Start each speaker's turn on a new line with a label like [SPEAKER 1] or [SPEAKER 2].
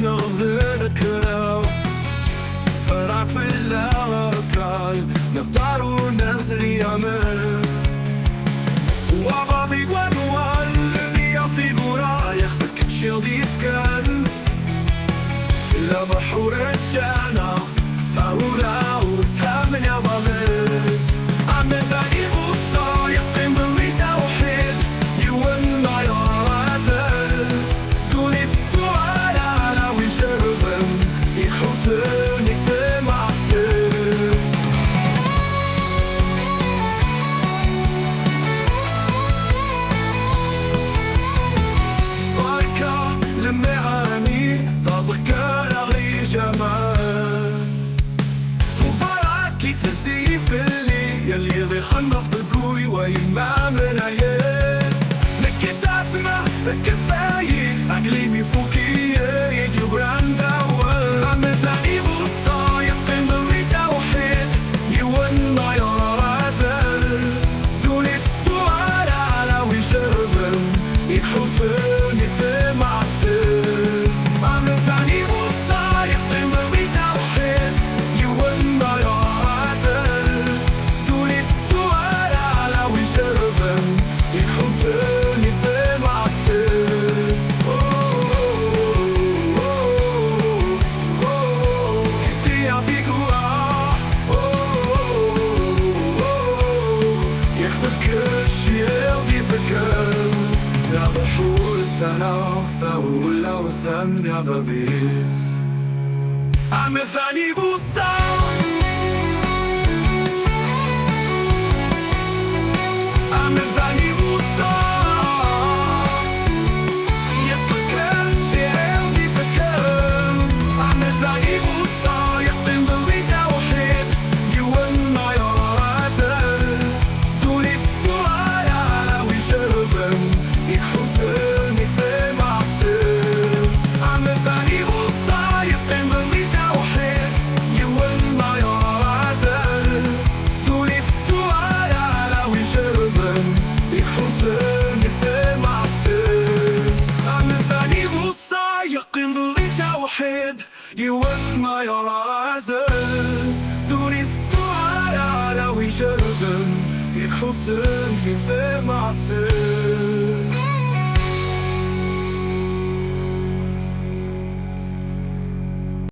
[SPEAKER 1] نغذرك فرع في الأركال نقدر ونزل يمين وغاضي ونوال الذي يطيب رايح فكتشيل يتكال إلا بحورة جانا فأولا وثامن يا بغيث عم ذاني بوصا يقيم بلي توحيد يوانا يا رازل دوني فتوالى على ويجربن يخوصني في معسس بركة لمعاني تذكر علي جمال مبارك تزيف اللي يلي ذي خنف تقوي ويما من عيال لك تسمع كفاية عقلي بفوكي يجي براند أول عم ثاني بوصا يقيم بلي توحيد يوانا يا رازل دوني فتوالى على ويجربن يحوصني في معسس عم ثاني بوصا يقيم بلي توحيد يوانا يا رازل دوني فتوالى على ويجربن يحوصني في معسس حتي يعطيك وراح ياخدك كل شي يلغي فكر يا بحور الثنا فأولى وثم يا بغيث عم ثاني بوصا عم ثاني بوصا يطلق الشيء ودي فكر عم ثاني بوصا يقيم بلي توحيد يوانا يا رازل دوني فتوالى على ويجربن يحوصني في معسس عم ثاني بوصا يقيم بلي توحيد يوانا يا رازل دوني فتوالى على ويجربن يحوصني في معسس عم ثاني بوصا يقيم بلي توحيد يوانا يا رازل دوني فتوالى على ويجربن يحوصني في معسس